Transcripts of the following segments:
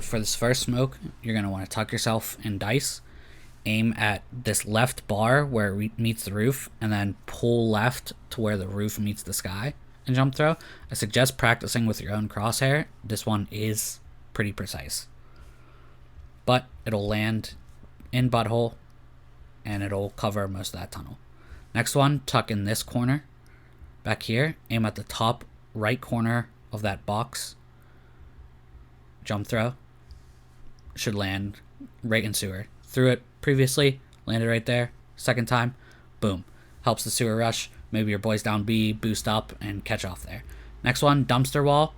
For this first smoke, you're going to want to tuck yourself in dice, aim at this left bar where it meets the roof, and then pull left to where the roof meets the sky and jump throw. I suggest practicing with your own crosshair. This one is pretty precise, but it'll land in Butthole and it'll cover most of that tunnel. Next one, tuck in this corner back here, aim at the top right corner of that box, jump throw, should land right in sewer. Threw it previously, landed right there. Second time, boom. Helps the sewer rush. Maybe your boys down B, boost up, and catch off there. Next one, dumpster wall.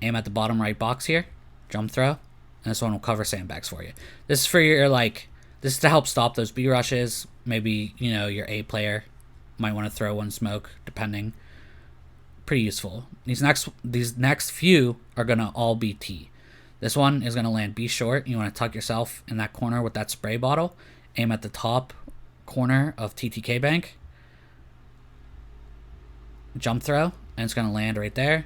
Aim at the bottom right box here. Jump throw. And this one will cover sandbags for you. This is for your, this is to help stop those B rushes. Maybe, your A player might want to throw one smoke, depending. Pretty useful. These next few are going to all be T. This one is going to land B short. You want to tuck yourself in that corner with that spray bottle. Aim at the top corner of TTK bank. Jump throw. And it's going to land right there.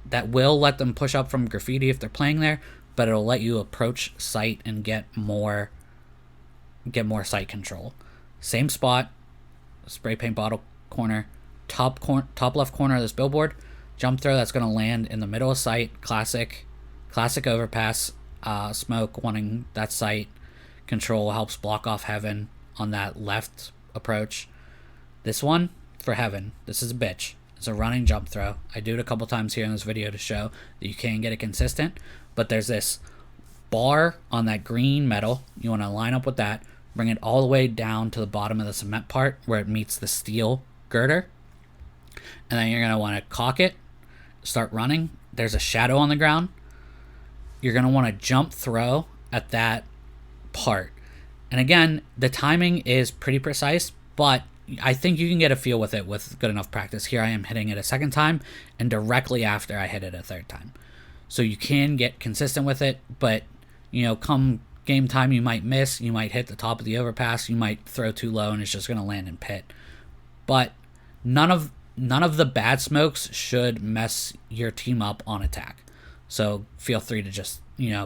That will let them push up from graffiti if they're playing there. But it'll let you approach site and get more site control. Same spot. Spray paint bottle corner. Top left corner of this billboard. Jump throw. That's going to land in the middle of site. Classic overpass. Smoke wanting that site control helps block off heaven on that left approach. This one for heaven. This is a bitch. It's a running jump throw. I do it a couple times here in this video to show that you can get it consistent. But there's this bar on that green metal. You want to line up with that. Bring it all the way down to the bottom of the cement part where it meets the steel girder. And then you're going to want to cock it. Start running. There's a shadow on the ground. You're going to want to jump throw at that part. And again, the timing is pretty precise, but I think you can get a feel with it with good enough practice. Here I am hitting it a second time, and directly after I hit it a third time. So you can get consistent with it, but, come game time, you might miss. You might hit the top of the overpass. You might throw too low, and it's just going to land in pit. But none of the bad smokes should mess your team up on attack. So feel free to just,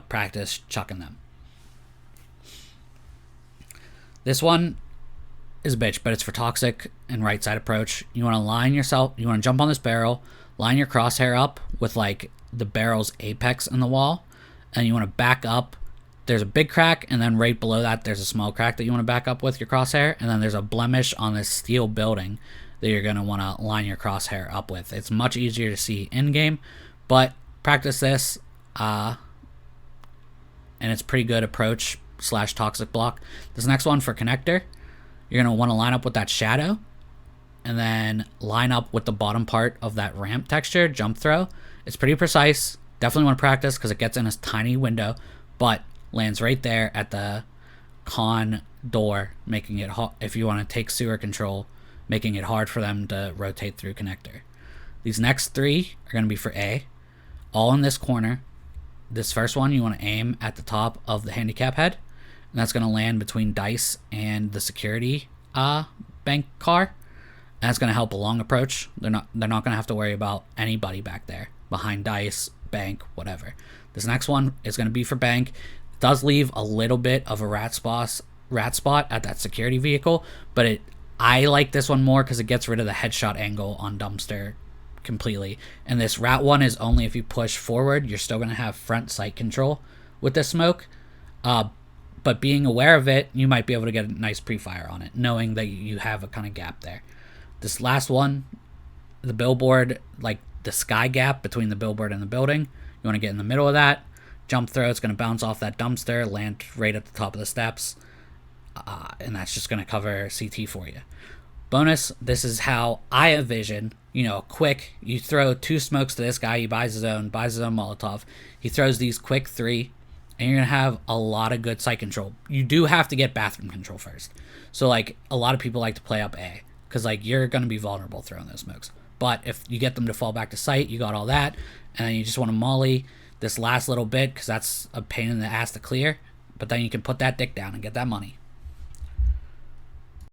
practice chucking them. This one is a bitch, but it's for toxic and right side approach. You want to jump on this barrel, line your crosshair up with the barrel's apex in the wall, and you want to back up. There's a big crack, and then right below that, there's a small crack that you want to back up with your crosshair, and then there's a blemish on this steel building that you're going to want to line your crosshair up with. It's much easier to see in-game, but practice this, and it's pretty good approach / toxic block. This next one for connector, you're going to want to line up with that shadow, and then line up with the bottom part of that ramp texture, jump throw. It's pretty precise. Definitely want to practice because it gets in a tiny window, but lands right there at the con door, making it if you want to take sewer control, making it hard for them to rotate through connector. These next three are going to be for A, all in this corner. This first one, you want to aim at the top of the handicap head, and that's going to land between dice and the security bank car. And that's going to help a long approach. They're not going to have to worry about anybody back there behind dice, bank, whatever. This next one is going to be for bank. It does leave a little bit of a rat spot at that security vehicle, but I like this one more because it gets rid of the headshot angle on dumpster completely. And this rat one is only if you push forward. You're still going to have front sight control with this smoke. But being aware of it, you might be able to get a nice pre-fire on it, knowing that you have a kind of gap there. This last one, the billboard, the sky gap between the billboard and the building, you want to get in the middle of that. Jump throw, it's going to bounce off that dumpster, land right at the top of the steps, and that's just going to cover CT for you. Bonus, this is how I envision, quick, you throw 2 smokes to this guy, he buys his own Molotov, he throws these quick 3, and you're going to have a lot of good sight control. You do have to get bathroom control first. So, a lot of people like to play up A, because, you're going to be vulnerable throwing those smokes. But if you get them to fall back to sight, you got all that, and then you just want to molly this last little bit, because that's a pain in the ass to clear, but then you can put that dick down and get that money.